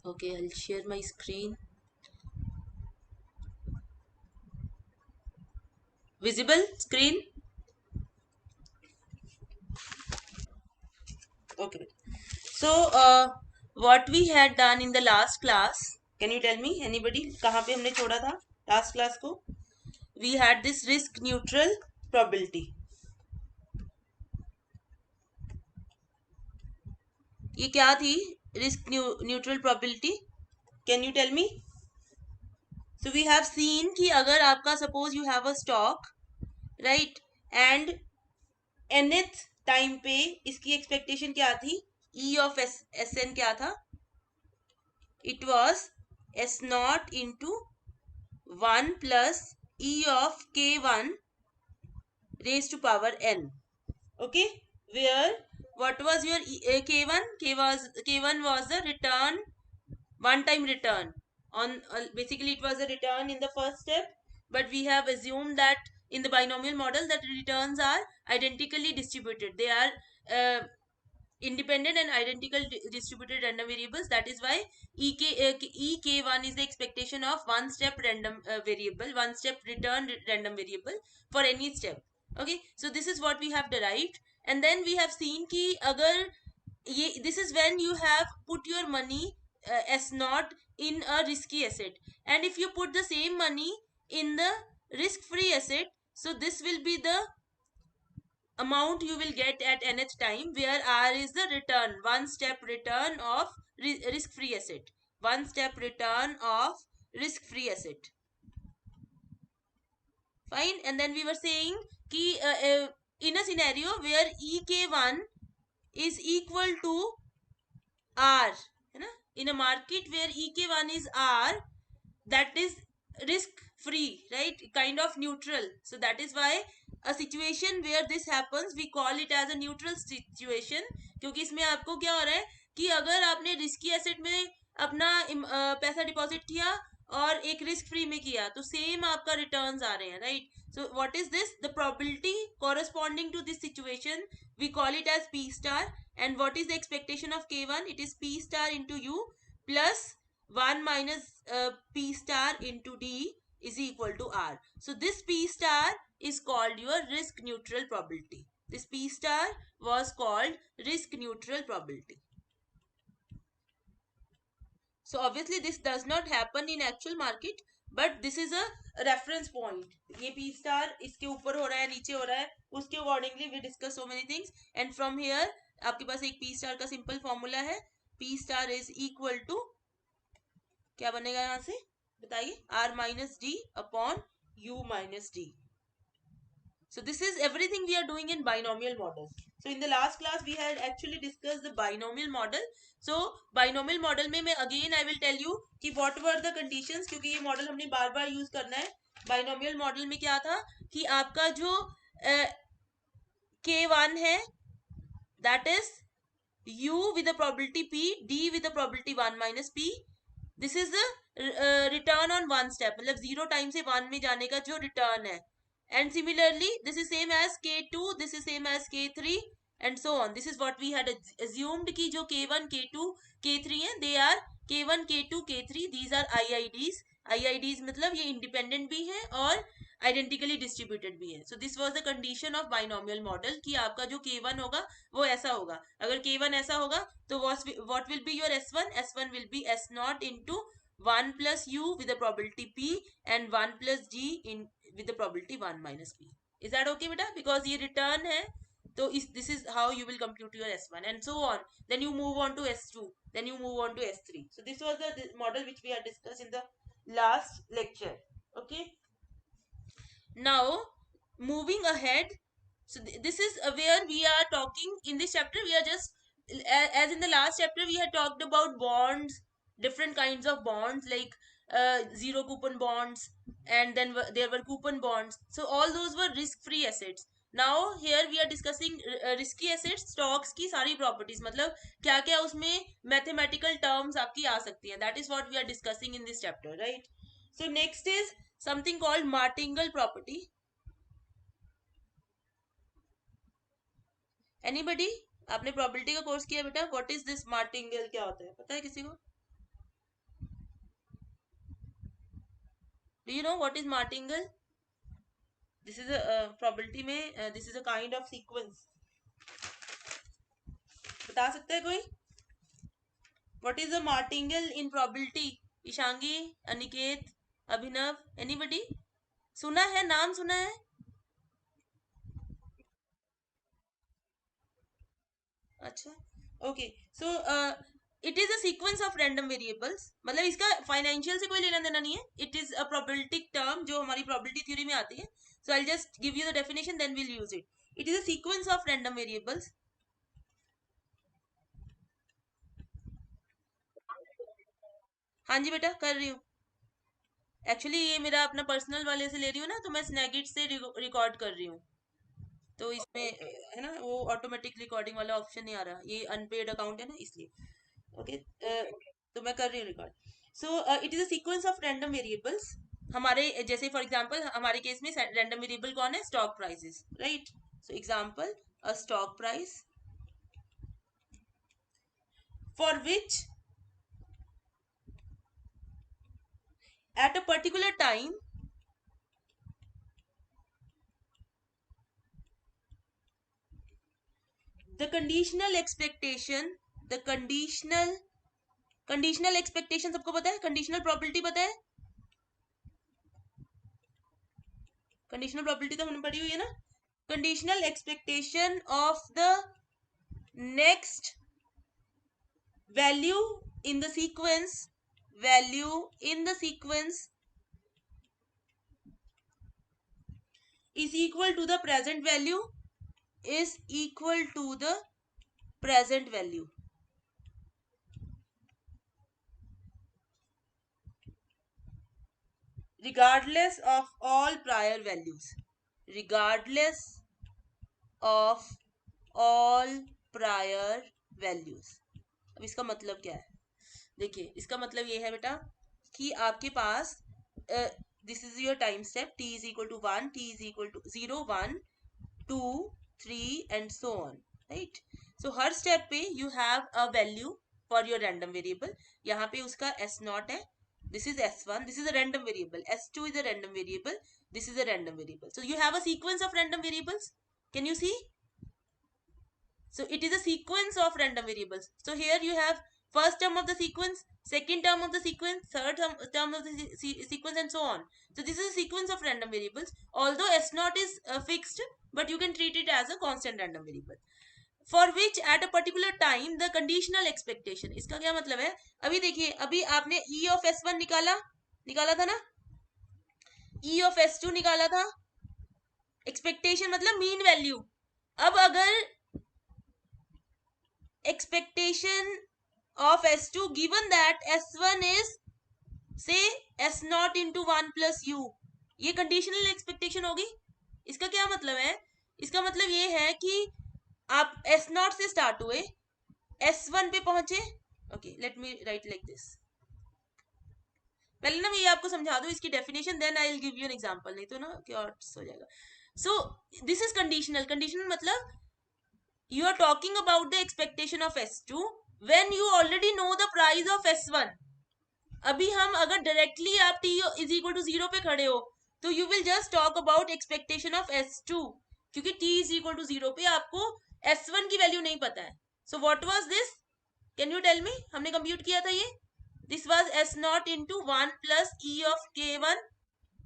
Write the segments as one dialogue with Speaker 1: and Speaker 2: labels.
Speaker 1: Okay, I'll share my screen. Visible screen? Okay. So, what we had done in the last class, can you tell me, anybody, कहाँ पे हमने छोड़ा था last class को? We had this risk neutral probability. ये क्या थी risk neutral probability? Can you tell me? So we have seen कि अगर आपका suppose you have a stock, right, and nth time पे इसकी एक्सपेक्टेशन क्या थी? E of Sn क्या था? It was S naught into 1 plus E of K1 raised to power n. Okay, where what was your K1? K1 was the return, one time return on basically it was a return in the first step, but we have assumed that in the binomial model that returns are identically distributed. They are independent and identical distributed random variables. That is why ek1 is the expectation of one step random variable, one step return random variable for any step. Okay, so this is what we have derived, and then we have seen ki agar this is when you have put your money as not in a risky asset, and if you put the same money in the risk free asset, so this will be the amount you will get at nth time, where r is the return, one step return of risk free asset, one step return of risk free asset. Fine, and then we were saying ki in a scenario where ek1 is equal to r, है ना, in a market where ek1 is r, that is risk free, right, kind of neutral. So that is why a situation where this happens we call it as a neutral situation, क्योंकि इसमें आपको क्या हो रहा है कि अगर आपने रिस्की एसेट में अपना पैसा डिपॉजिट किया और एक रिस्क फ्री में किया तो सेम आपका रिटर्न्स आ रहे हैं, right. So what is this, the probability corresponding to this situation, we call it as p star. And what is the expectation of k1? It is p star into u plus 1 minus p star into d is equal to r. So this p star is called your risk neutral probability. This p star was called risk neutral probability. So obviously this does not happen in actual market, but this is a reference point. ये p star इसके ऊपर हो रहा है, नीचे हो रहा है, उसके accordingly we discuss so many things. And from here आपके पास एक p star का simple formula है. p star is equal to क्या बनेगा यहाँ से बताइए, r minus d upon u minus d. So this is everything we are doing in binomial model. So in the last class we had actually discussed the binomial model. So binomial model में मैं again I will tell you कि what were the conditions, क्योंकि ये model हमने बार बार use करना है. binomial model में क्या था कि आपका जो k1 है that is u with the probability p, d with the probability 1 minus p. This is the return on one step, मतलब 0 टाइम से 1 में जाने का जो रिटर्न है. And similarly this is same as k2, this is same as k3 and so on. This is what we had assumed कि जो k1 k2 k3 हैं they are k1 k2 k3, these are IIDs. IIDs मतलब ये independent भी हैं और identically distributed भी है. So this was the condition of binomial model कि आपका जो k1 होगा वो ऐसा होगा. अगर k1 ऐसा होगा तो what will be your s1? S1 will be s naught into 1 plus u with the probability p and 1 plus g in with the probability 1 minus p. Is that okay beta? Because ये return है तो this is how you will compute your s1 and so on. Then you move on to s2, then you move on to s3. So this was the model which we had discussed in the last lecture. Okay, now moving ahead. So this is where we are talking in this chapter. We are just as in the last chapter we had talked about bonds, different kinds of bonds like zero coupon bonds, and then there were coupon bonds. So all those were risk free assets. Now here we are discussing risky assets, stocks की सारी properties, मतलब क्या क्या उसमें mathematical terms आपकी आ सकती हैं. That is what we are discussing in this chapter, right? So next is something called martingale property. Anybody? आपने probability का कोर्स किया बेटा? What is this martingale, क्या होता है पता है किसी को? Do you know what is martingale? This is a probability में this is a kind of sequence. बता सकता है कोई? What is a martingale in probability? Ishangi, Aniket, Abhinav, anybody सुना है, नाम सुना है? अच्छा, okay. So it is a sequence of random variables. मतलब इसका फाइनेंशियल से कोई लेना देना नहीं है. It is a probability term जो हमारी प्रोबेबिलिटी थ्योरी में आती है. So I just give you the definition, then will use it. It is a sequence of random variables. हाँ जी बेटा, कर रही हूँ. एक्चुअली ये मेरा अपना पर्सनल वाले से ले रही हूँ ना, तो मैं स्नैगिट से रिकॉर्ड कर रही हूँ. तो इसमें है ना, वो ऑटोमेटिक रिकॉर्डिंग वाला ऑप्शन नहीं आ रहा. ये अनपेड अकाउंट है ना, इसलिए. ओके. तो मैं कर रही हूँ record. So it is a sequence of random variables. हमारे जैसे फॉर एग्जांपल हमारे केस में रैंडम वेरिएबल कौन है? Stock prices, right? So example, a stock price for which at a particular time the conditional expectation, the conditional expectation सबको पता है? Conditional probability पता है? कंडीशनल प्रोबेबिलिटी तो हमने पढ़ी हुई है ना. Conditional expectation of the next value in the sequence, value in the sequence is equal to the present value, is equal to the present value. Regardless of all prior values, regardless of all prior values. अब इसका मतलब क्या है? देखिए, इसका मतलब ये है बेटा कि आपके पास this is your time step. t is equal to 1, t is equal to 0, 1, 2, 3 and so on, right? So हर स्टेप पे you have a value for your random variable. यहाँ पे उसका s0 है. This is s1, this is a random variable. s2 is a random variable. This is a random variable. So you have a sequence of random variables. Can you see? So it is a sequence of random variables. So here you have first term of the sequence, second term of the sequence, third term of the sequence, and so on. So this is a sequence of random variables. Although S0 is fixed, but you can treat it as a constant random variable. For which at a particular time the conditional expectation. इसका क्या मतलब है? अभी देखिए, अभी आपने E of S1 निकाला था ना, E of S2 निकाला था. एक्सपेक्टेशन मतलब मीन वैल्यू. अब अगर expectation of S2 given that S1 is say S0 into 1 plus U, ये कंडीशनल एक्सपेक्टेशन होगी. इसका क्या मतलब है? इसका मतलब ये है कि आप S0 से स्टार्ट हुए, S1 पे पहुंचे. Okay, let me write like this. पहले ना मैं ये आपको समझा दूं इसकी definition, then I will give you an example, नहीं तो ना क्योर्स हो जाएगा. So this is conditional. Conditional मतलब you are talking about the expectation of S2 when you already know the price of S1. अभी हम अगर डायरेक्टली आप t is equal to 0 पे खड़े हो तो you will just talk about expectation of S2, क्योंकि t is equal to 0 पे आपको S1 की वैल्यू नहीं पता है. So what was this? Can you tell me? हमने कंप्यूट किया था ये. This was S0 into 1 plus E of K1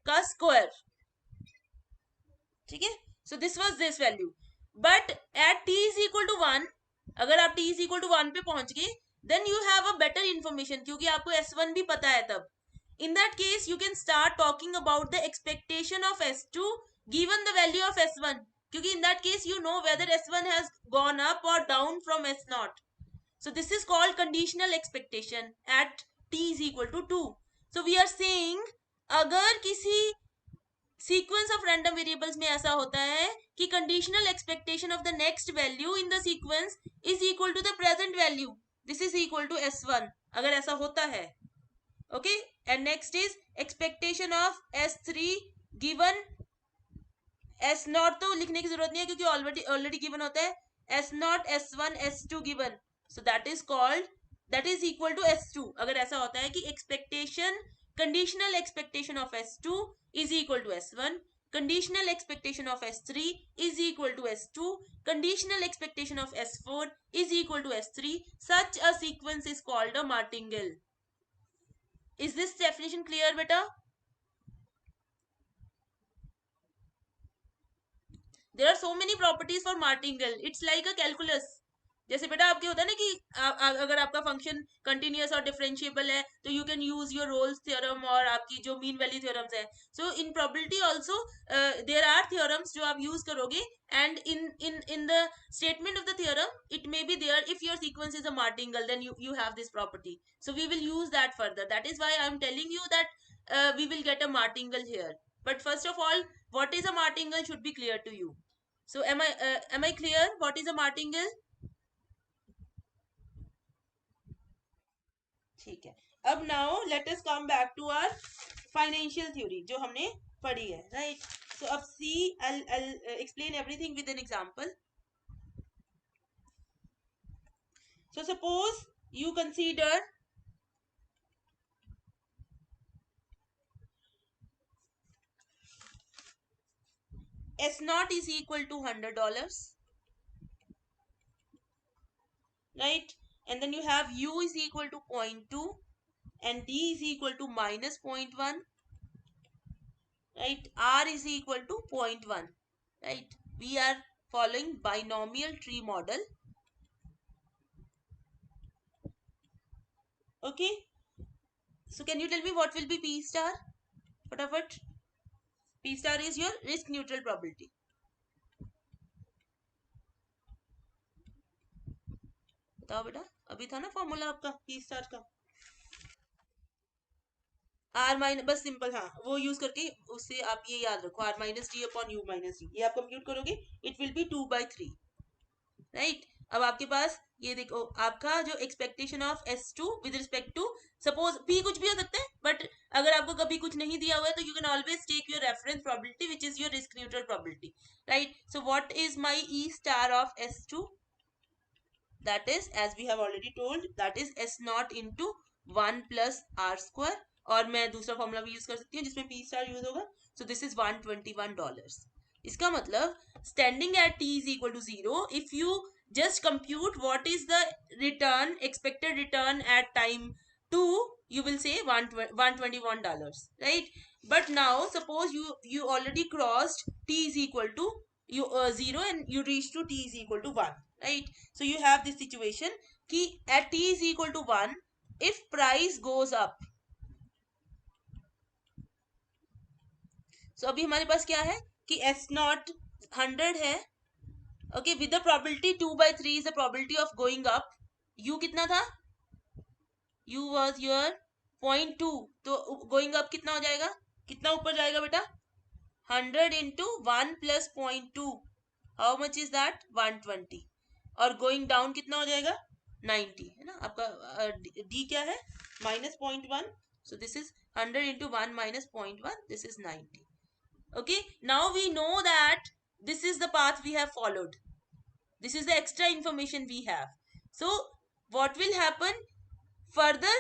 Speaker 1: का स्क्वायर. ठीक है? So this was this value. But at t is equal to 1, अगर आप t is equal to 1 पे पहुंच गए, then you have a better information, क्योंकि आपको S1 भी पता है तब. In that case, you can start talking about the expectation of S2 given the value of S1. क्योंकि in that case, you know whether S1 has gone up or down from S0. So this is called conditional expectation at t is equal to 2. So we are saying, अगर किसी sequence of random variables में ऐसा होता है कि conditional expectation of the next value in the sequence is equal to the present value, this is equal to S1. अगर ऐसा होता है, okay. And next is expectation of S3 given S0 तो लिखने की जरूरत नहीं है क्योंकि ऑलरेडी गिवन होता है. S0, S1, S2 given, so that is called, that is equal to S2. अगर ऐसा होता है कि expectation conditional expectation of S2 is equal to S1, conditional expectation of S3 is equal to S2, conditional expectation of S4 is equal to S3. Such a sequence is called a martingale. Is this definition clear, beta? There are so many properties for martingale. It's like a calculus. जैसे बेटा आपके होता है ना कि अगर आपका function continuous और डिफरेंशिएबल है तो you can use your Rolle's theorem और आपकी जो मीन वैल्यू थ्योरम्स है. So in probability also there are theorems जो आप यूज करोगे and in the statement of the theorem it may be there if your sequence is a martingale then you have this property. So we will use that further. That is why I am telling you that we will get a martingale here. But first of all, what is a martingale should be clear to you. So am I clear what is a martingale? ठीक है. अब now let us come back to our financial theory जो हमने पढ़ी है, right? So अब see, I'll explain everything with an example. So suppose you consider S0 is equal to $100, right? And then you have U is equal to 0.2 and D is equal to minus 0.1, right? R is equal to 0.1, right? We are following binomial tree model. Okay, so can you tell me what will be P star? फटाफट. P star is your risk neutral probability. बताओ बेटा, अभी था ना formula आपका P star का. R minus, बस simple, हाँ वो यूज करके उससे आप ये याद रखो, R minus D upon you minus D. ये आप कंप्यूट करोगे, इट विल बी 2/3, राइट? अब आपके पास ये देखो आपका जो expectation of S2 with respect to, suppose P कुछ भी हो सकता है, बट अगर आपको कभी कुछ नहीं दिया हुआ है तो you can always take your reference probability which is your risk neutral probability, right? So what is my E star of S2? That is, as we have already told, that is S0 into 1 plus R square. और मैं दूसरा formula भी use कर सकती हूँ जिसमें P star use होगा. So this is $121. इसका मतलब standing at t is equal to 0, if you just compute what is the return, expected return at time 2, you will say $121, right? But now suppose you already crossed t is equal to 0 and you reach to t is equal to 1, right? So you have this situation कि at t is equal to 1, if price goes up, so अभी हमारे पास क्या है कि S0 100 है, okay, with the probability 2/3 is the probability of going up. U कितना था? U was your 0.2, तो going up कितना हो जाएगा, कितना ऊपर जाएगा बेटा? 100 into 1 plus 0.2, how much is that? 120. और going down कितना हो जाएगा? 90, है ना आपका. D क्या है? minus 0.1. So this is 100 into 1 minus 0.1. This is 90. Okay, now we know that this is the path we have followed. This is the extra information we have. So what will happen further?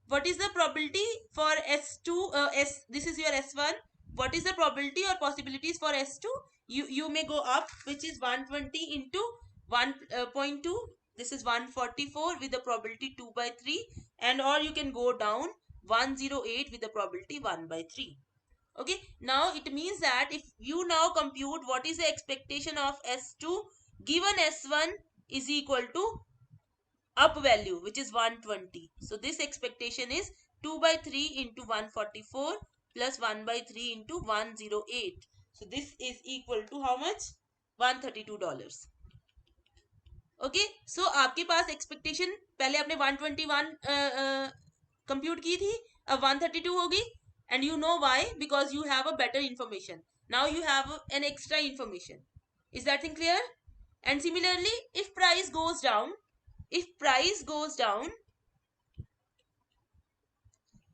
Speaker 1: What is the probability for S2? This is your S1. What is the probability or possibilities for S2? You may go up, which is 120 into 1.2. This is 144 with the probability 2/3, and or you can go down 108 with the probability 1/3. Okay, now it means that if you now compute what is the expectation of S2 given S1 is equal to up value which is 120. So this expectation is 2/3 into 144 plus 1/3 into 108. So this is equal to how much? $132. Okay, सो आपके पास expectation पहले आपने 121 compute की थी, अब 132 होगी, and you know why, because you have a better information. Now you have an extra information. Is that thing clear? And similarly if price goes down,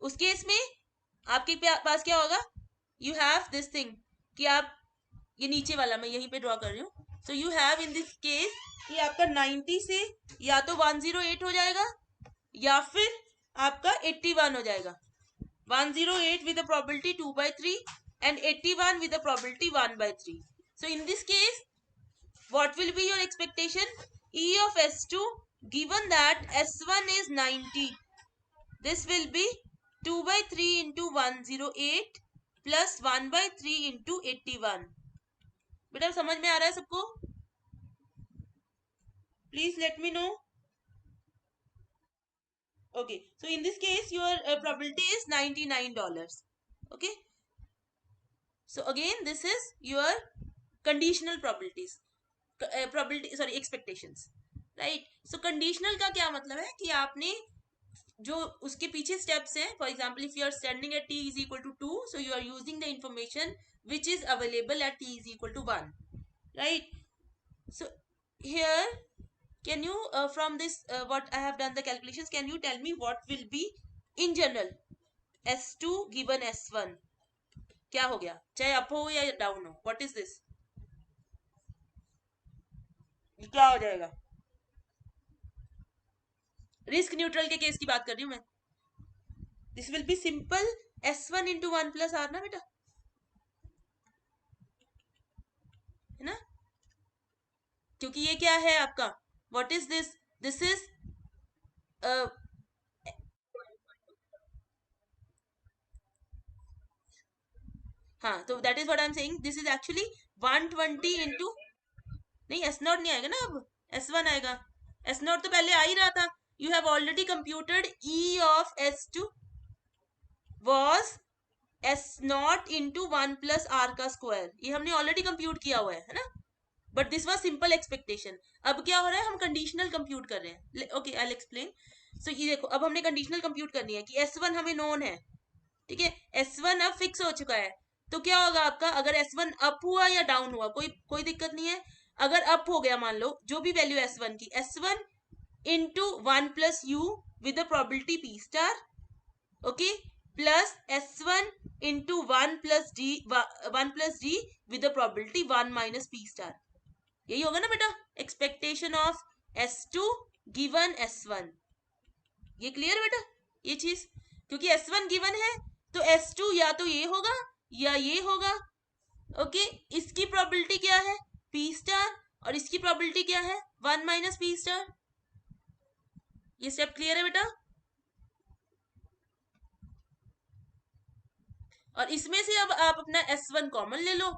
Speaker 1: उस case में आपके पास क्या होगा? यू हैव दिस थिंग कि आप, ये नीचे वाला मैं यहीं पे ड्रॉ कर रही हूँ. सो you have in this case कि आपका 90 से या तो 108 हो जाएगा या फिर आपका 81 हो जाएगा. 108 with the probability 2/3 and 81 with the probability 1/3. So in this case, what will be your expectation? E of S2, given that S1 is 90, this will be 2/3 into 108 plus 1/3 into 81. बेटा समझ में आ रहा है सबको? Please let me know. Okay, so in this case your probability is $99. Okay, so again this is your conditional probabilities, probability sorry expectations, right? So conditional का क्या मतलब है कि आपने जो उसके पीछे स्टेप्स हैं, for example if you are standing at t is equal to 2, so you are using the information which is available at t is equal to 1, right? So here, can you from this what I have done the calculations, can you tell me what will be in general S2 given S1? क्या हो गया, चाहे up हो या down हो, what is this, क्या हो जाएगा? रिस्क न्यूट्रल के केस की बात कर रही हूं मैं. This will be simple S1 into 1 plus R ना बेटा, है ना? क्योंकि ये क्या है आपका, what is this, this is हाँ, तो that is what I am saying, this is actually 120 into, नहीं एस नॉट नहीं आएगा ना, अब S1 आएगा. एस नॉट तो पहले आ ही रहा था. You have already computed E of S2 was S naught into 1 plus R का स्क्वायर, ये हमने ऑलरेडी कंप्यूट किया हुआ है ना. But this was simple expectation. अब क्या हो रहा है, हम कंडीशनल कंप्यूट कर रहे हैं. Okay, I will explain. So ये देखो, अब हमने कंडीशनल कंप्यूट करनी है कि S1 हमें नोन है, ठीक है. S1 अब फिक्स हो चुका है, तो क्या होगा आपका, अगर S1 अप हुआ या डाउन हुआ, कोई दिक्कत नहीं है. अगर अप हो गया, मान लो जो भी वैल्यू S1 की, S1 into 1 plus you with the probability P star, okay, plus S1 into 1 plus D with the probability 1 minus P star. यही होगा ना बेटा expectation of S2 given S1. ये क्लियर बेटा ये चीज, क्योंकि S1 गिवन है तो S2 या तो ये होगा या ये होगा. ओके, इसकी प्रोबेबिलिटी क्या है, P स्टार, और इसकी प्रोबेबिलिटी क्या है, 1 माइनस P स्टार. ये स्टेप क्लियर है बेटा? और इसमें से अब आप अपना S1 कॉमन ले लो,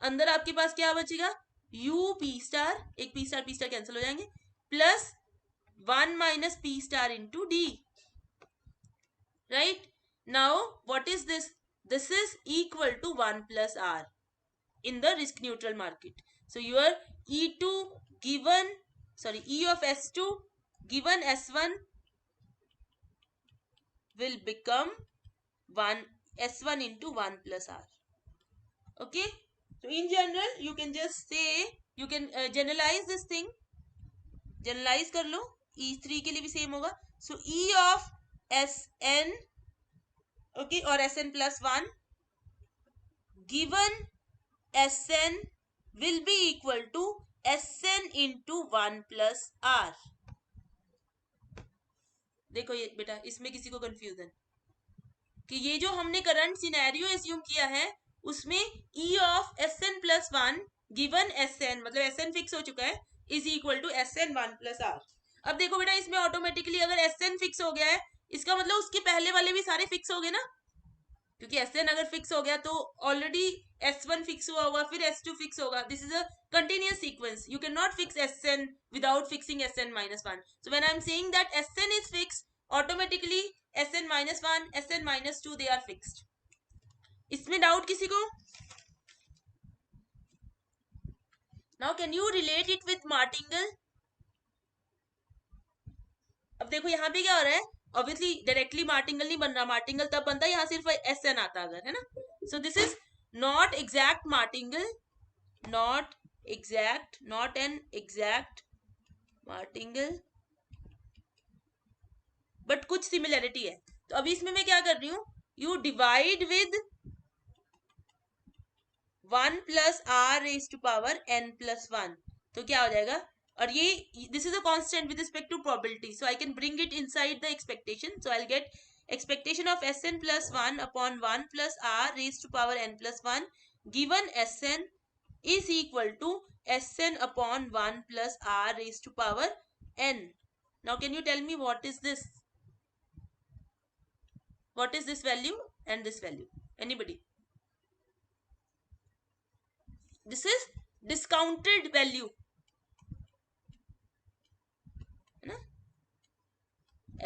Speaker 1: अंदर आपके पास क्या बचेगा, U P स्टार, एक P स्टार कैंसिल हो जाएंगे, plus 1 minus P star into D. Right? Now, what is this? This is equal to 1 plus R in the risk neutral market. So, your E2 given, sorry, E of S2 given S1 will become 1 S1 into 1 plus R. Okay? So, in general, you can just say, you can generalize this thing. Generalize कर लो, E3 के लिए भी same होगा. So, E of Sn, okay, or Sn plus 1 given Sn will be equal to Sn into 1 plus R. देखो ये बेटा, इसमें किसी को कंफ्यूजन कि ये जो हमने करंट सिनेरियो एज्यूम किया है उसमें E of Sn plus 1 given Sn, मतलब Sn फिक्स हो चुका है, is equal to Sn 1 plus R. अब देखो बेटा, इसमें ऑटोमेटिकली अगर Sn फिक्स हो गया है, इसका मतलब उसके पहले वाले भी सारे फिक्स हो गए ना, क्योंकि Sn अगर फिक्स हो गया तो ऑलरेडी S1 फिक्स हुआ होगा, फिर S2 फिक्स होगा. This is a continuous sequence. You cannot fix Sn without fixing Sn minus 1. So when I am saying that Sn is fixed, automatically Sn minus 1, Sn minus 2, they are fixed. इसमें doubt किसी को? Now can you relate it with martingale? अब देखो यहाँ पे क्या हो रहा है, ऑब्वियसली डायरेक्टली मार्टिंगल नहीं बन रहा, मार्टिंगल तब बनता है यहाँ सिर्फ Sn आता अगर, है ना. So this is not exact martingale, not exact, not an exact martingale, but कुछ सिमिलरिटी है. तो अभी इसमें मैं क्या कर रही हूं, you divide with 1 plus R raise to power n plus 1, तो क्या हो जाएगा, और ये this is a constant with respect to probability, so I can bring it inside the expectation, so I will get expectation of Sn plus 1 upon 1 plus r raised to power n plus 1 given Sn is equal to Sn upon 1 plus r raised to power n. Now can you tell me what is this? What is this value and this value? Anybody? This is discounted value, है ना?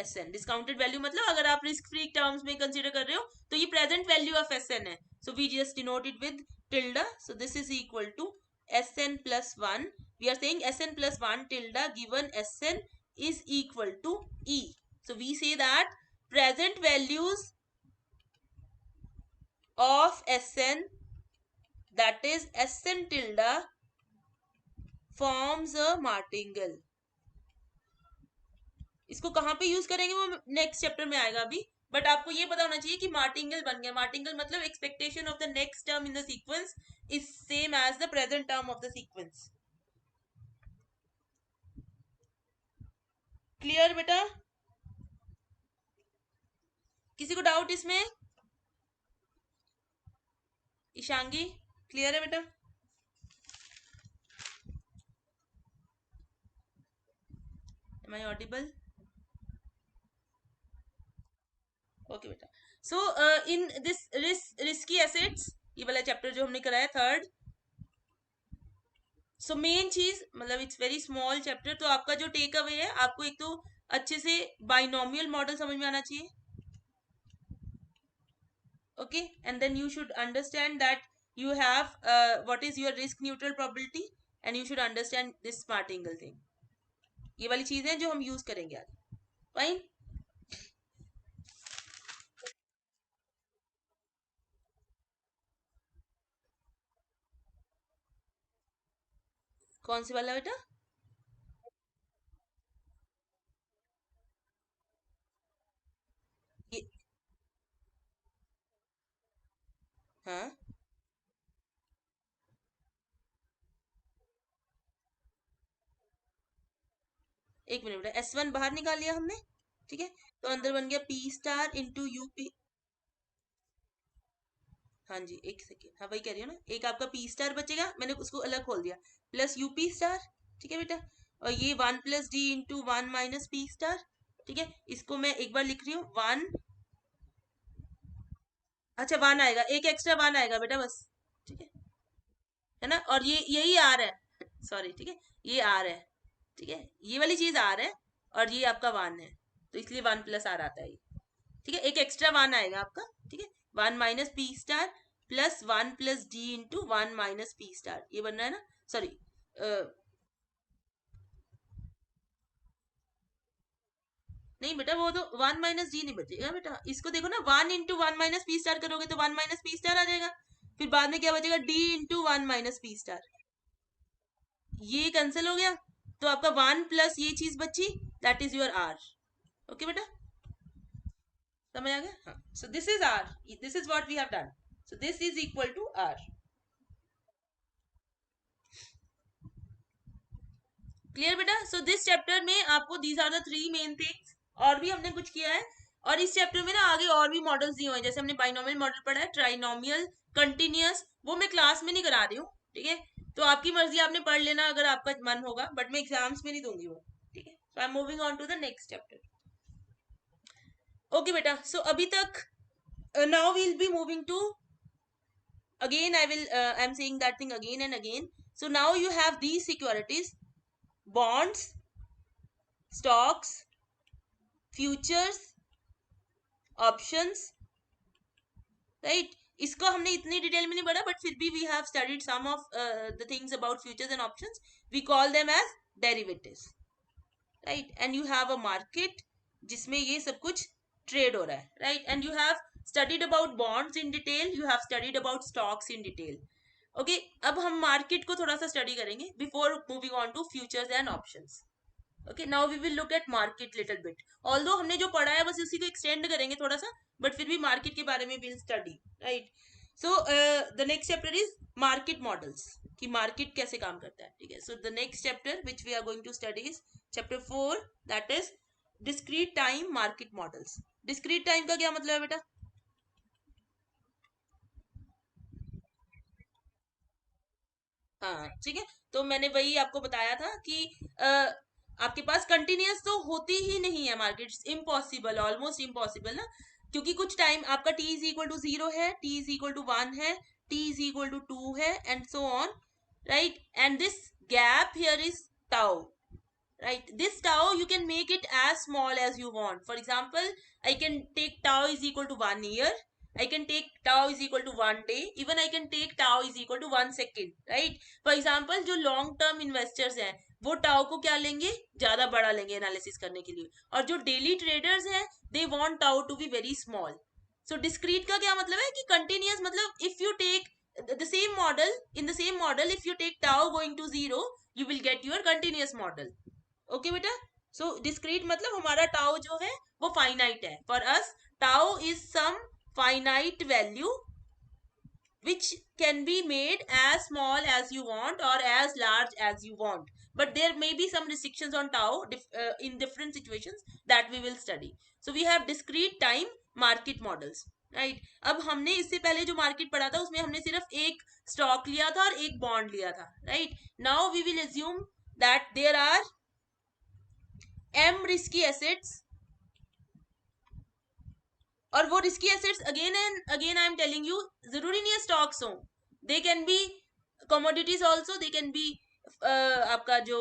Speaker 1: Sn discounted value मतलब अगर आप risk free terms में consider कर रहे हो तो ये प्रेजेंट वैल्यू ऑफ Sn है. So we just denote it with tilde. So this is equal to Sn plus 1. We are saying Sn plus 1 tilde given Sn is equal to E. So we say that present values of Sn, that is Sn tilde, forms a martingale. इसको कहाँ पे use करेंगे वो next chapter में आएगा अभी, but आपको ये पता होना चाहिए कि मार्टिंगल बन गया. मार्टिंगल मतलब expectation of the next term in the sequence is same as the present term of the sequence. Clear बेटा? किसी को डाउट इसमें? ईशांगी क्लियर है बेटा? Am I audible? ओके बेटा. सो इन दिस रिस्की एसेट्स, ये वाला चैप्टर जो हमने कराया थर्ड, सो मेन चीज मतलब इट्स वेरी स्मॉल चैप्टर. तो आपका जो टेक अवे है, आपको एक तो अच्छे से बाइनोमियल मॉडल समझ में आना चाहिए. Okay, and then you should understand that you have what is your risk neutral probability, and you should understand this martingale thing. ये वाली चीजें जो हम यूज करेंगे आगे. फाइन. कौन सी वाला बेटा? ये हाँ, एक मिनट बेटा. S1 बाहर निकाल लिया हमने, ठीक है, तो अंदर बन गया P स्टार इंटू यूपी. हाँ जी, एक सेकेंड. हाँ वही कह रही हूँ ना. एक आपका P स्टार बचेगा, मैंने उसको अलग खोल दिया, प्लस यूपी स्टार. ठीक है बेटा. और ये 1 plus D into 1 minus P star. ठीक है, इसको मैं एक बार लिख रही हूँ 1. अच्छा 1 आएगा, एक एक्स्ट्रा 1 आएगा बेटा बस. ठीक है ना. और ये यही आर है, सॉरी. ठीक है, ये आर है. ठीक है, ये वाली चीज आर है और ये आपका 1 है, तो इसलिए 1 प्लस आर आता है ये. ठीक है, एक एक्स्ट्रा 1 आएगा आपका. ठीक है, 1 minus P star plus 1 plus D into 1 minus P star, ये बन रहा है ना. सॉरी, नहीं बेटा, वो तो 1 माइनस डी नहीं बचेगा बेटा. इसको देखो ना, 1 इंटू 1 माइनस पी स्टार करोगे तो 1 माइनस पी स्टार आ जाएगा. फिर बाद में क्या बचेगा? D into 1 minus P star. ये कैंसिल हो गया, तो आपका 1 प्लस ये चीज बची, that is your R. Okay बेटा, समझ आ गया? हाँ. So this is R, this is what we have done. So this is equal to R. Clear बेटा? सो दिस चैप्टर में आपको these are the 3 main things. और भी हमने कुछ किया है, और इस चैप्टर में ना आगे और भी मॉडल्स दिए हुए हैं. जैसे हमने बाइनोमियल मॉडल पढ़ा है, ट्राइनोमियल, कंटिन्यूअस, वो मैं क्लास में नहीं करा रही हूँ. ठीक है, तो आपकी मर्जी, आपने पढ़ लेना अगर आपका मन होगा, बट मैं एग्जाम्स में नहीं दूंगी वो. ठीक है, so I am moving on to the next chapter. Okay बेटा, सो अभी तक now we will be moving to, again I am saying that thing again and again. So now you have these securities: bonds, stocks, futures, options, right? इसको हमने इतनी detail में नहीं पढ़ा, but फिर भी we have studied some of the things about futures and options. We call them as derivatives, right? And you have a market जिसमें ये सब कुछ ट्रेड हो रहा है, right? And you have studied about bonds in detail, you have studied about stocks in detail. Okay, अब हम market को थोड़ा सा स्टडी करेंगे before moving on to futures and options. Okay, now we will look at market little bit. Although हमने जो पढ़ा है बस उसी को एक्सटेंड करेंगे थोड़ा सा, बट फिर भी मार्केट के बारे में will study, right? So the next chapter is market models, कि मार्केट कैसे काम करता है. ठीक है, so the next chapter which we are going to study is chapter 4, that is discrete time market models. Discrete time का क्या मतलब है बेटा? हाँ ठीक है, तो मैंने वही आपको बताया था कि आपके पास कंटिन्यूअस तो होती ही नहीं है मार्केट, इम्पॉसिबल, ऑलमोस्ट इम्पॉसिबल ना, क्योंकि कुछ टाइम आपका t इज इक्वल टू 0 है, t इज इक्वल टू 1 है, t इज इक्वल टू 2 है, and so on, right? And this gap here is tau, right? This tau you can make it as small as you want. For example, I can take tau is equal to 1 year, I can take tau is equal to 1 day, even I can take tau is equal to 1 second, right? For example, जो long term investors हैं वो tau को क्या लेंगे, ज्यादा बड़ा लेंगे analysis करने के लिए, और जो डेली ट्रेडर्स हैं they want tau to be very small. So discrete का क्या मतलब है कि continuous, मतलब if you take the same model, in the same model if you take tau going to 0 you will get your continuous model. Okay बेटा, सो discrete मतलब हमारा tau जो है वो फाइनाइट है, for us tau is some finite value which can be made as small as you want or as large as you want, but there may be some restrictions on tau in different situations that we will study. So we have discrete time market models, right? अब हमने इससे पहले जो market पढ़ा था उसमें हमने सिर्फ एक स्टॉक लिया था और एक बॉन्ड लिया था, right? Now we will assume that there are m risky assets, और वो risky assets again and again I am telling you जरूरी नहीं है स्टॉक्स हो, they can be commodities also, they can be आपका जो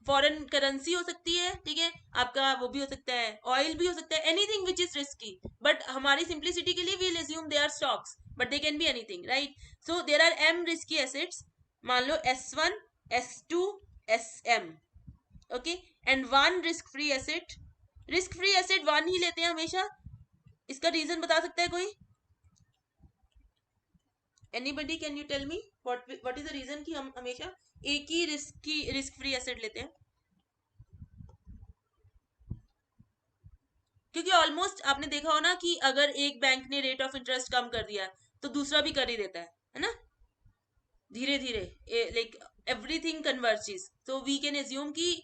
Speaker 1: फॉरेन करेंसी हो सकती है, ठीक है, आपका वो भी हो सकता है, ऑयल भी हो सकता है, anything which is risky, but हमारी सिंप्लिसिटी के लिए we'll assume they are stocks, but they can be anything, right? So there are M risky assets, मान लो S1, S2, SM, okay, and one risk free asset, risk free asset one ही लेते हैं हमेशा, इसका reason बता सकता है कोई? Anybody can you tell me what is the reason कि हम हमेशा एक ही रिस्क फ्री एसेट लेते हैं? क्योंकि ऑलमोस्ट आपने देखा हो ना कि अगर एक बैंक ने रेट ऑफ इंटरेस्ट कम कर दिया तो दूसरा भी कर ही देता है ना, धीरे धीरे, लाइक एवरीथिंग कन्वर्जेस, तो वी कैन एज्यूम कि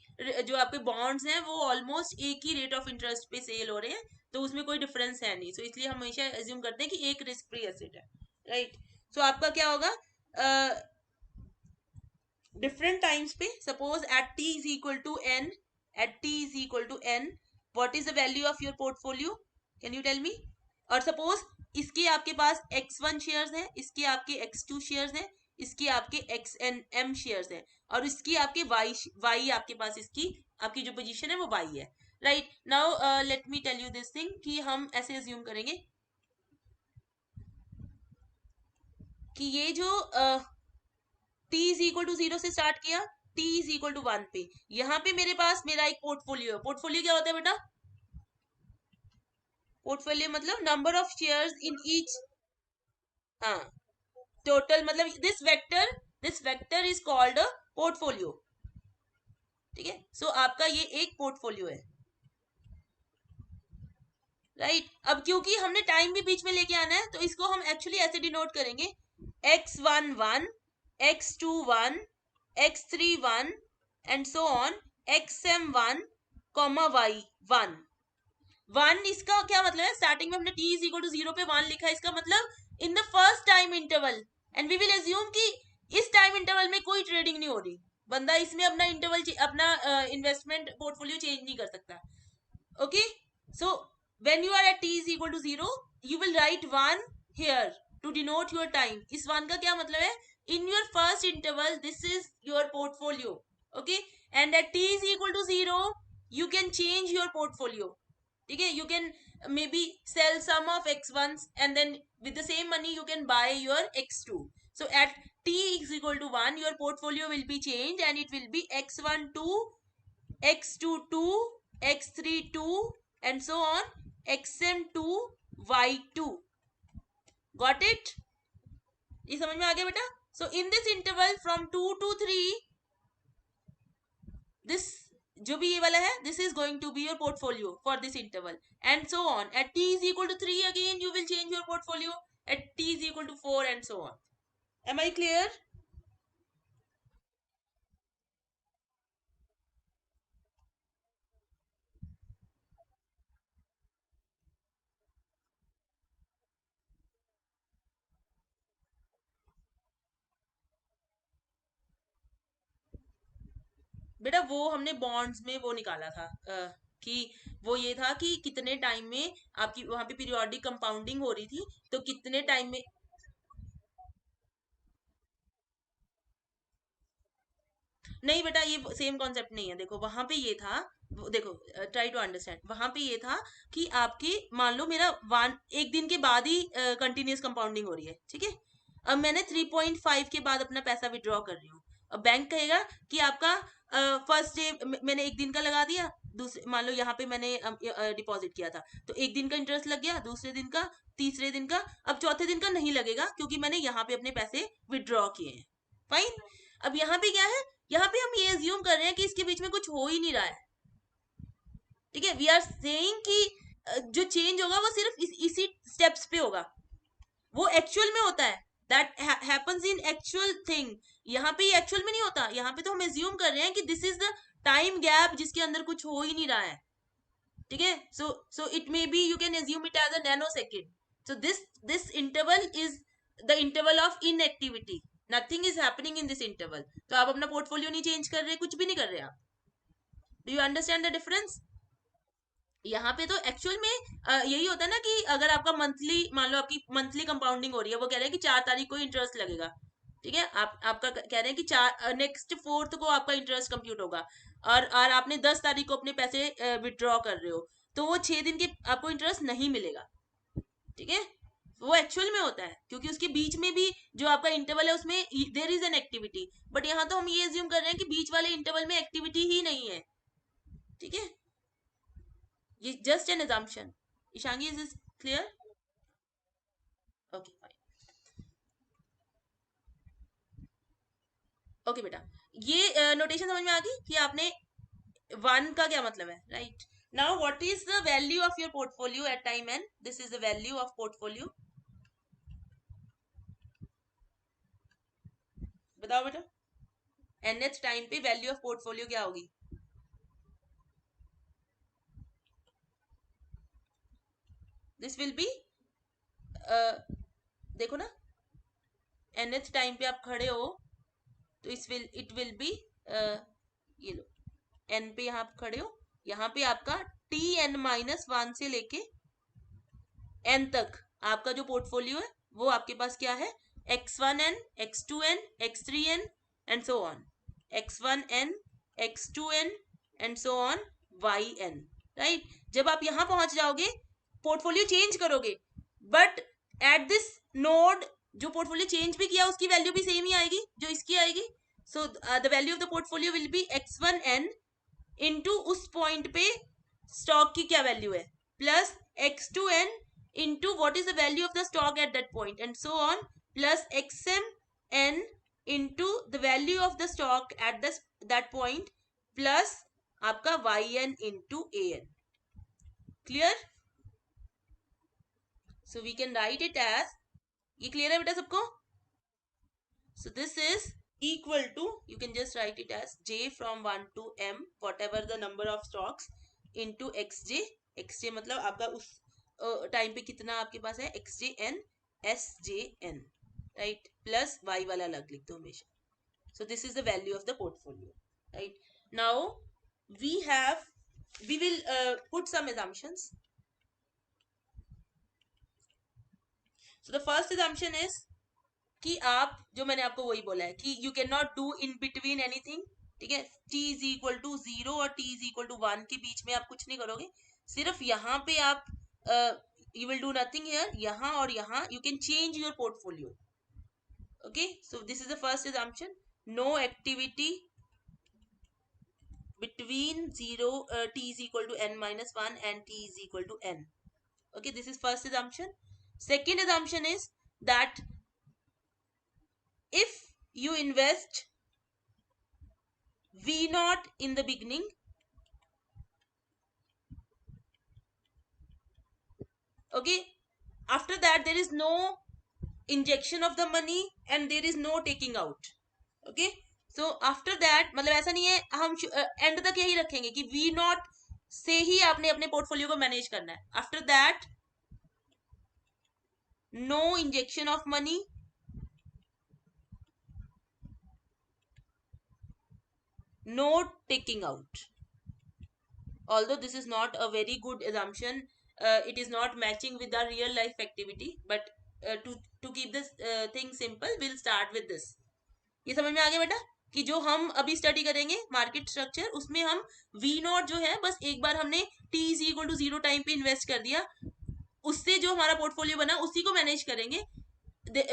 Speaker 1: जो आपके बॉन्ड्स हैं वो ऑलमोस्ट एक ही रेट ऑफ इंटरेस्ट पे सेल हो रहे हैं, तो उसमें कोई डिफरेंस है नहीं, सो इसलिए हम हमेशा एज्यूम करते हैं कि एक रिस्क फ्री एसेट है, राइट? सो आपका क्या होगा डिफरेंट टाइम्स पे, suppose at t is equal to n, at t is equal to n, what is the value of your portfolio, can you tell me? और suppose इसके आपके पास x1 shares हैं, इसके आपके x2 शेयर्स हैं, इसके आपके xm शेयर्स हैं, और इसकी आपके y आपके पास इसकी आपकी जो पोजीशन है वो y है, right? Now let me tell you this thing कि हम ऐसे अज्यूम करेंगे कि ये जो t इज इक्वल टू 0 से स्टार्ट किया, t इज इक्वल टू 1 पे, यहाँ पे मेरे पास मेरा एक पोर्टफोलियो है, पोर्टफोलियो क्या होता है बेटा? पोर्टफोलियो मतलब number of shares in each, हाँ, टोटल, मतलब this vector is called a portfolio, ठीक है? सो आपका ये एक पोर्टफोलियो है, राइट? अब क्योंकि हमने टाइम भी बीच में लेके आना है तो इसको हम एक्चुअली ऐसे डिनोट करेंगे, x1 1, x2 1, x3 1, and so on, xm 1, y 1। One इसका क्या मतलब है, स्टार्टिंग में हमने t इज इक्वल टू 0 पे 1 लिखा है, इसका मतलब in the first time interval, and we will assume कि इस टाइम इंटरवल में कोई ट्रेडिंग नहीं हो रही, बंदा इसमें अपना इंटरवल अपना इन्वेस्टमेंट पोर्टफोलियो चेंज नहीं कर सकता, okay? So when you are at t is equal to 0 you will write 1 here to denote your time, इस 1 का क्या मतलब है, in your first interval this is your portfolio, okay? And at t is equal to 0 you can change your portfolio, ठीक है? You can maybe sell some of x1s and then with the same money you can buy your x2. So at t is equal to 1 your portfolio will be changed and it will be x1 2, x2 2, x3 2, and so on, xm 2, y2, got it? ये समझ में आ गया बेटा? So in this interval from 2 to 3 this जो भी ये वाला है this is going to be your portfolio for this interval, and so on, at t is equal to 3 again you will change your portfolio, at t is equal to 4, and so on. Am I clear? बेटा वो हमने bonds में वो निकाला था कि वो ये था कि कितने टाइम में आपकी वहां पे पीरियोडिक कंपाउंडिंग हो रही थी, तो कितने टाइम में। नहीं बेटा ये सेम कॉन्सेप्ट नहीं है, देखो वहां पे ये था, देखो ट्राई टू अंडरस्टैंड, वहां पे ये था कि आपकी मान लो मेरा वन एक दिन के बाद ही कंटिन्यूस कंपाउंडिंग हो रही है, ठीक है। अब मैंने 3.5 के बाद अपना पैसा विड्रॉ कर रही हूँ। अब बैंक कहेगा कि आपका फर्स्ट डे मैंने एक दिन का लगा दिया, दूसरे मान लो यहाँ पे मैंने डिपॉजिट किया था, तो एक दिन का इंटरेस्ट लग गया, दूसरे दिन का, तीसरे दिन का, अब चौथे दिन का नहीं लगेगा क्योंकि मैंने यहाँ पे अपने पैसे विड्रॉ किए हैं। फाइन। अब यहाँ पे क्या है, यहाँ पे हम ये एज्यूम कर रहे हैं कि इसके बीच में कुछ हो ही नहीं रहा है, ठीक है। वी आर सेइंग कि जो चेंज होगा वो सिर्फ इसी स्टेप्स पे होगा, वो एक्चुअल में होता है, that happens in actual thing. यहाँ पे एक्चुअल में नहीं होता, यहाँ पे तो हम एज्यूम कर रहे हैं कि this is the time gap जिसके अंदर कुछ हो ही नहीं रहा है, ठीक है। So it may be you can assume it as a nanosecond. So this interval is the interval of inactivity, nothing is happening in this interval. तो आप अपना पोर्टफोलियो नहीं चेंज कर रहे, कुछ भी नहीं कर रहे आप। Do you understand the difference? यहाँ पे तो एक्चुअल में यही होता है ना कि अगर आपका मंथली मान लो आपकी मंथली कंपाउंडिंग हो रही है, वो कह रहे हैं कि 4 तारीख को इंटरेस्ट लगेगा, ठीक है। आप आपका कह रहे हैं कि चार नेक्स्ट फोर्थ को आपका इंटरेस्ट कंप्यूट होगा, और आपने 10 तारीख को अपने पैसे विड्रॉ कर रहे हो, तो वो 6 दिन के आपको इंटरेस्ट नहीं मिलेगा, ठीक है। वो एक्चुअल में होता है क्योंकि उसके बीच में भी जो आपका इंटरवल है उसमें there is an activity, but यहाँ तो हम ये एज्यूम कर रहे हैं कि बीच वाले इंटरवल में एक्टिविटी ही नहीं है, ठीक है। ये just an assumption. Ishangi, is this clear? Okay fine. Okay बेटा, ये नोटेशन समझ में आ गई कि आपने वन का क्या मतलब है, right. Now what is the value of your portfolio at time N? This is the value of portfolio. बताओ बेटा, nth टाइम पे वैल्यू ऑफ पोर्टफोलियो क्या होगी? दिस विल बी, देखो ना, nth टाइम पे आप खड़े हो तो इट विल बी, ये लो, एन पे यहाँ आप खड़े हो, यहाँ पे आपका Tn-1 से लेके एन तक आपका जो पोर्टफोलियो है वो आपके पास क्या है, x1n, x2n, x3n and so on, x1n, x2n and so on, yn, right. जब आप यहां पहुंच जाओगे पोर्टफोलियो चेंज करोगे, बट एट दिस नोड जो पोर्टफोलियो चेंज भी किया उसकी वैल्यू भी सेम ही आएगी जो इसकी आएगी। So the value of the portfolio will be x1n into उस पॉइंट पे स्टॉक की क्या वैल्यू है, plus x2n into what is the value of the stock at that point and so on, plus xmn into the value of the stock at this that point, plus आपका yn into an. Clear? So we can write it as, ये clear है बेटा सबको? So this is equal to, you can just write it as j from 1 to m, whatever the number of stocks, into xj, xj मतलब आपका उस time पे कितना आपके पास है, xjn sjn, right, plus y वाला अलग लिख दो हमेशा. So this is the value of the portfolio, right? Now we will put some assumptions. So the first assumption is कि आप, जो मैंने आपको वही बोला है कि you can not do in between anything, ठीक है। t इज इक्वल टू 0 और t इज इक्वल टू 1 के बीच में आप कुछ नहीं करोगे, सिर्फ यहाँ पे आप you will do nothing here, यहाँ और यहाँ you can change your portfolio, okay. So this is the first assumption, no activity between 0 t is equal to n minus 1 and t is equal to n, okay. This is first assumption. Second assumption is that if you invest V naught in the beginning, okay, after that there is no injection of the money and there is no taking out, okay. So after that मतलब ऐसा नहीं है, हम and तक यही रखेंगे कि V naught से ही आपने अपने पोर्टफोलियो को मैनेज करना है. After that no injection of money, no taking out. Although this is not a very good assumption, it is not matching with our real life activity, but to keep this thing simple, we'll start with this. ये समझ में आ गया बेटा कि जो हम अभी study करेंगे मार्केट स्ट्रक्चर, उसमें हम वी नॉट जो है बस एक बार हमने T is equal to 0 time पे इन्वेस्ट कर दिया, उससे जो हमारा पोर्टफोलियो बना उसी को मैनेज करेंगे.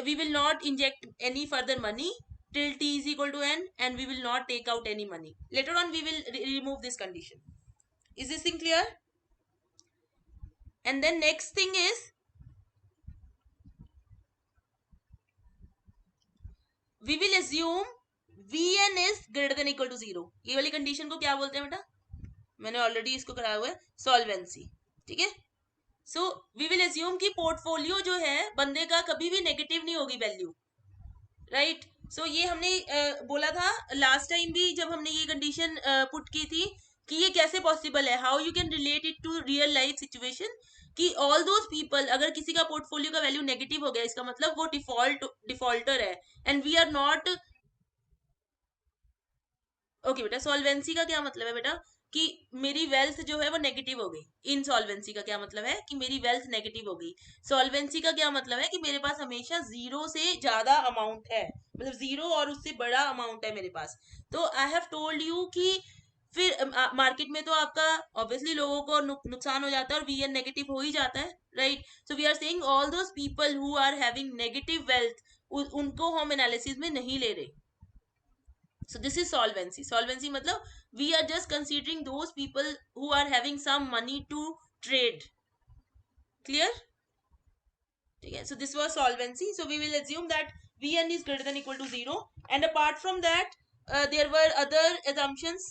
Speaker 1: We will not inject any further money till t is equal to n, and we will not take out any money. Later on we will remove this condition. Is this thing clear? And then next thing is we will assume vn is greater than equal to 0. ये वाली condition को क्या बोलते हैं बेटा? मैंने already इसको कराया हुआ है, सॉल्वेंसी. ठीक है. सो वी विल एज्यूम कि पोर्टफोलियो जो है बंदे का कभी भी नेगेटिव नहीं होगी वैल्यू, राइट. सो ये हमने बोला था लास्ट टाइम भी जब हमने ये कंडीशन पुट की थी कि ये कैसे पॉसिबल है, how you can relate it to real life situation, कि ऑल दोज पीपल, अगर किसी का पोर्टफोलियो का वैल्यू नेगेटिव हो गया इसका मतलब वो डिफॉल्टर है, and we are not. Okay बेटा, सॉल्वेंसी का क्या मतलब है बेटा कि मेरी वेल्थ जो है वो नेगेटिव हो गई. इनसॉल्वेंसी का क्या मतलब है कि मेरी वेल्थ नेगेटिव हो गई. सॉल्वेंसी का क्या मतलब है कि मेरे पास हमेशा जीरो से ज्यादा अमाउंट है, मतलब जीरो और उससे बड़ा अमाउंट है मेरे पास. तो आई हैव टोल्ड यू कि फिर मार्केट में तो आपका ऑब्वियसली लोगों को नुकसान हो जाता है और वीएन नेगेटिव हो ही जाता है, right. So we are saying all those people who are having negative wealth, उनको हम एनालिसिस में नहीं ले रहे. So this is solvency. Solvency matlab we are just considering those people who are having some money to trade. Clear? Okay, so this was solvency. So we will assume that Vn is greater than equal to 0. And apart from that, there were other assumptions